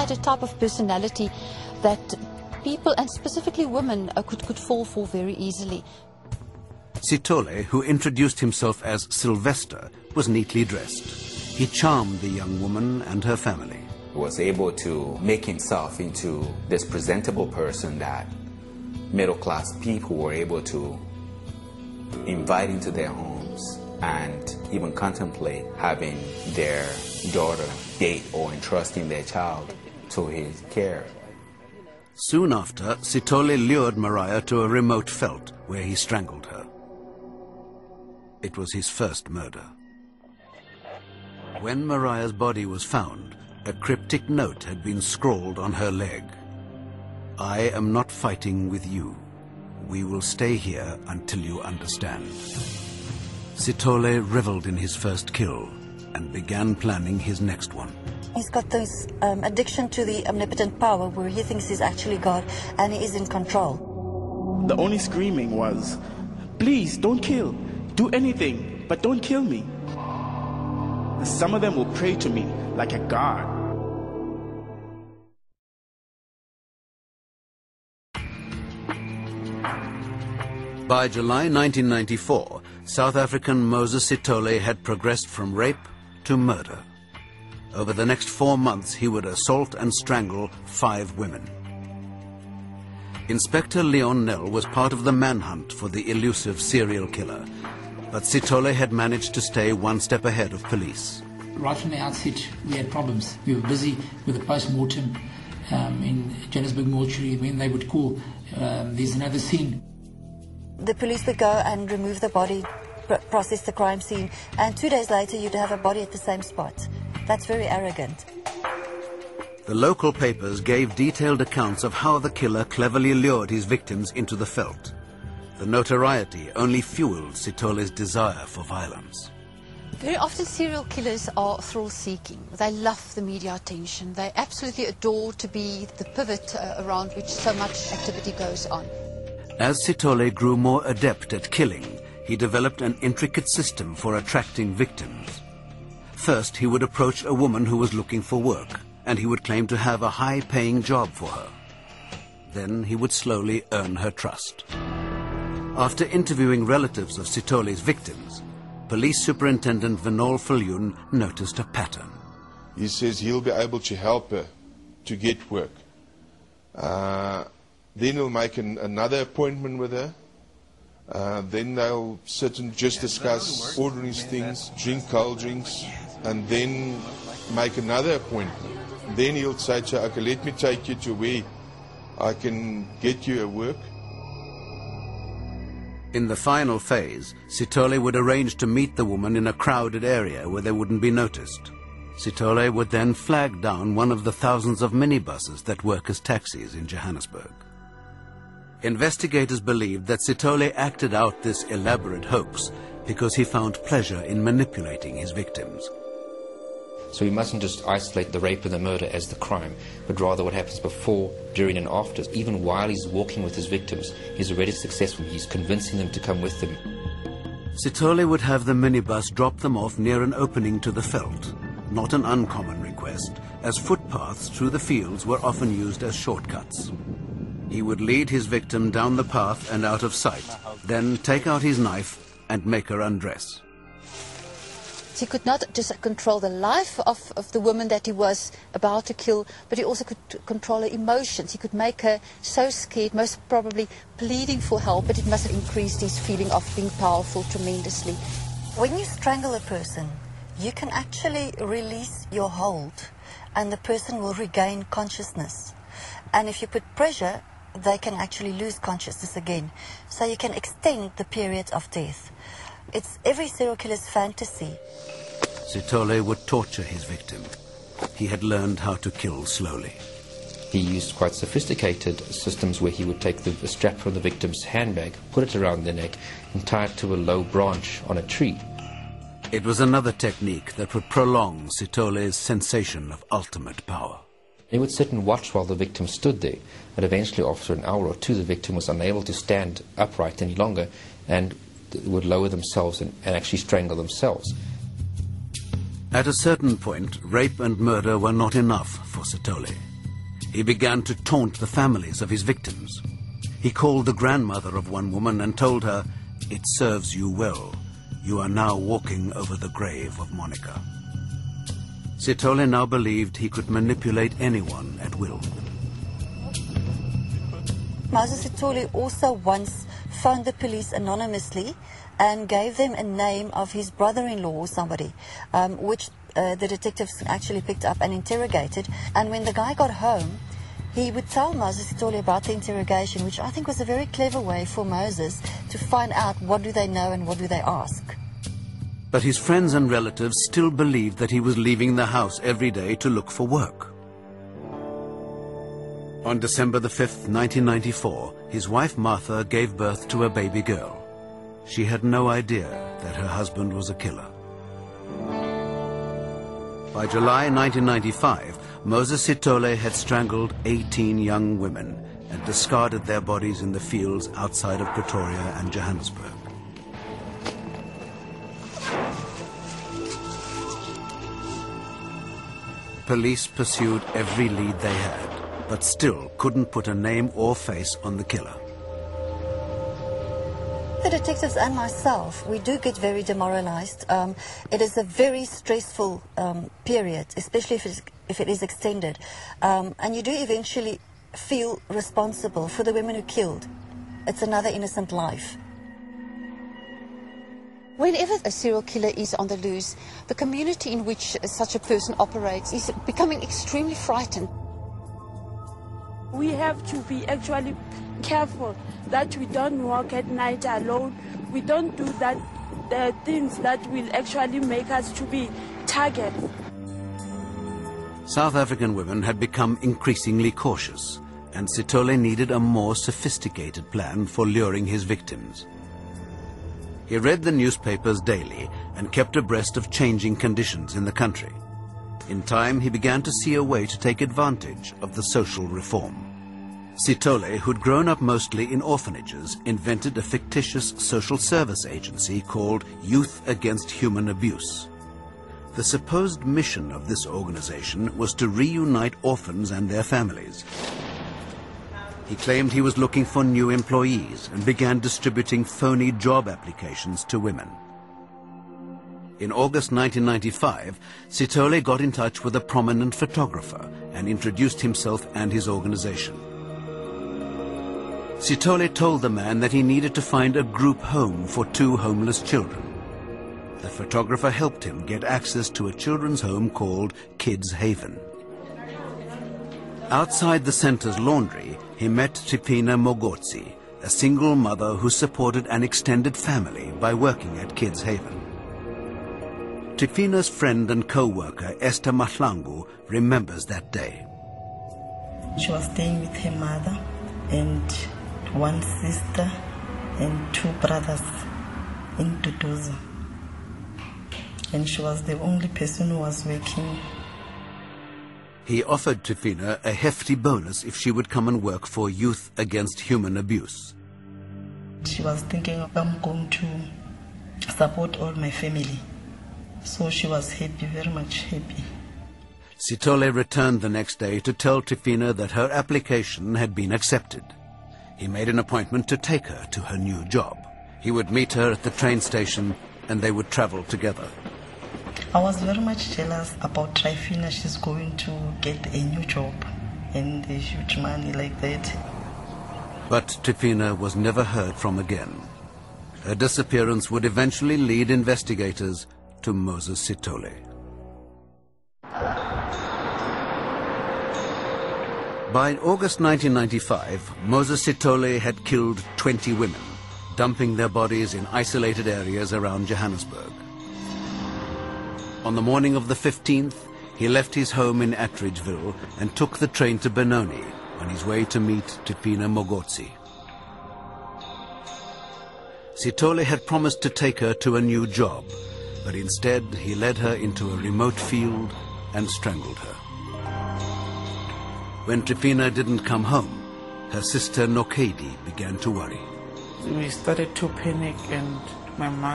had a type of personality that people, and specifically women, could fall for very easily. Sithole, who introduced himself as Sylvester, was neatly dressed. He charmed the young woman and her family. He was able to make himself into this presentable person that middle-class people were able to invite into their homes and even contemplate having their daughter date or entrusting their child to his care. Soon after, Sithole lured Mariah to a remote veld where he strangled her. It was his first murder. When Mariah's body was found, a cryptic note had been scrawled on her leg. "I am not fighting with you. We will stay here until you understand." Sithole reveled in his first kill and began planning his next one. He's got this addiction to the omnipotent power where he thinks he's actually God and he is in control. The only screaming was, "Please, don't kill. Do anything, but don't kill me." Some of them will pray to me like a god. By July 1994, South African Moses Sithole had progressed from rape to murder. Over the next 4 months, he would assault and strangle 5 women. Inspector Leon Nell was part of the manhunt for the elusive serial killer, but Sithole had managed to stay one step ahead of police. Right from the outset, we had problems. We were busy with a post-mortem in Johannesburg mortuary. When they would call, there's another scene. The police would go and remove the body, process the crime scene, and 2 days later you'd have a body at the same spot. That's very arrogant. The local papers gave detailed accounts of how the killer cleverly lured his victims into the veld. The notoriety only fueled Sithole's desire for violence. Very often serial killers are thrill-seeking. They love the media attention. They absolutely adore to be the pivot around which so much activity goes on. As Sithole grew more adept at killing, he developed an intricate system for attracting victims. First, he would approach a woman who was looking for work, and he would claim to have a high-paying job for her. Then he would slowly earn her trust. After interviewing relatives of Sithole's victims, Police Superintendent Vinol Viljoen noticed a pattern. He says he'll be able to help her to get work. Then he'll make another appointment with her. Then they'll sit and just discuss ordering things, drink cold drinks, and then make another appointment. Then he'll say to her, "Okay, let me take you to where I can get you a work." In the final phase, Sithole would arrange to meet the woman in a crowded area where they wouldn't be noticed. Sithole would then flag down one of the thousands of minibuses that work as taxis in Johannesburg. Investigators believed that Sithole acted out this elaborate hoax because he found pleasure in manipulating his victims. So we mustn't just isolate the rape and the murder as the crime, but rather what happens before, during and after. Even while he's walking with his victims, he's already successful. He's convincing them to come with him. Sithole would have the minibus drop them off near an opening to the veld, not an uncommon request, as footpaths through the fields were often used as shortcuts. He would lead his victim down the path and out of sight, then take out his knife and make her undress. He could not just control the life of the woman that he was about to kill, but he also could control her emotions. He could make her so scared, most probably pleading for help, but it must have increased his feeling of being powerful tremendously. When you strangle a person, you can actually release your hold and the person will regain consciousness. And if you put pressure, they can actually lose consciousness again. So you can extend the period of death. It's every serial killer's fantasy. Sithole would torture his victim. He had learned how to kill slowly. He used quite sophisticated systems where he would take the strap from the victim's handbag, put it around their neck, and tie it to a low branch on a tree. It was another technique that would prolong Sithole's sensation of ultimate power. He would sit and watch while the victim stood there, and eventually after an hour or two the victim was unable to stand upright any longer and would lower themselves and actually strangle themselves. At a certain point, rape and murder were not enough for Sithole. He began to taunt the families of his victims. He called the grandmother of one woman and told her, "It serves you well. You are now walking over the grave of Monica." Sithole now believed he could manipulate anyone at will. Moses Sithole also once phoned the police anonymously and gave them a name of his brother-in-law or somebody, which the detectives actually picked up and interrogated. And when the guy got home, he would tell Moses Sithole about the interrogation, which I think was a very clever way for Moses to find out what do they know and what do they ask. But his friends and relatives still believed that he was leaving the house every day to look for work. On December the 5th, 1994, his wife Martha gave birth to a baby girl. She had no idea that her husband was a killer. By July 1995, Moses Sithole had strangled 18 young women and discarded their bodies in the fields outside of Pretoria and Johannesburg. Police pursued every lead they had, but still couldn't put a name or face on the killer. The detectives and myself, we do get very demoralized. It is a very stressful period, especially if it is extended. And you do eventually feel responsible for the women who killed. It's another innocent life. Whenever a serial killer is on the loose, the community in which such a person operates is becoming extremely frightened. We have to be actually careful that we don't walk at night alone. We don't do the things that will actually make us to be targeted. South African women had become increasingly cautious, and Sithole needed a more sophisticated plan for luring his victims. He read the newspapers daily and kept abreast of changing conditions in the country. In time, he began to see a way to take advantage of the social reform. Sithole, who'd grown up mostly in orphanages, invented a fictitious social service agency called Youth Against Human Abuse. The supposed mission of this organization was to reunite orphans and their families. He claimed he was looking for new employees and began distributing phony job applications to women. In August 1995, Sithole got in touch with a prominent photographer and introduced himself and his organization. Sithole told the man that he needed to find a group home for 2 homeless children. The photographer helped him get access to a children's home called Kids Haven. Outside the center's laundry, he met Tipina Mogotsi, a single mother who supported an extended family by working at Kids Haven. Tipina's friend and co-worker, Esther Mahlangu, remembers that day. She was staying with her mother and 1 sister and 2 brothers in Tutuza. And she was the only person who was working. He offered Tipina a hefty bonus if she would come and work for Youth Against Human Abuse. She was thinking, I'm going to support all my family. So she was happy, very much happy. Sithole returned the next day to tell Tipina that her application had been accepted. He made an appointment to take her to her new job. He would meet her at the train station and they would travel together. I was very much jealous about Trifina. She's going to get a new job and a huge money like that. But Tipina was never heard from again. Her disappearance would eventually lead investigators to Moses Sithole. By August 1995, Moses Sithole had killed 20 women, dumping their bodies in isolated areas around Johannesburg. On the morning of the 15th, he left his home in Attridgeville and took the train to Benoni on his way to meet Tipina Mogotsi. Sithole had promised to take her to a new job, but instead he led her into a remote field and strangled her. When Tipina didn't come home, her sister Nokedi began to worry. We started to panic and my mom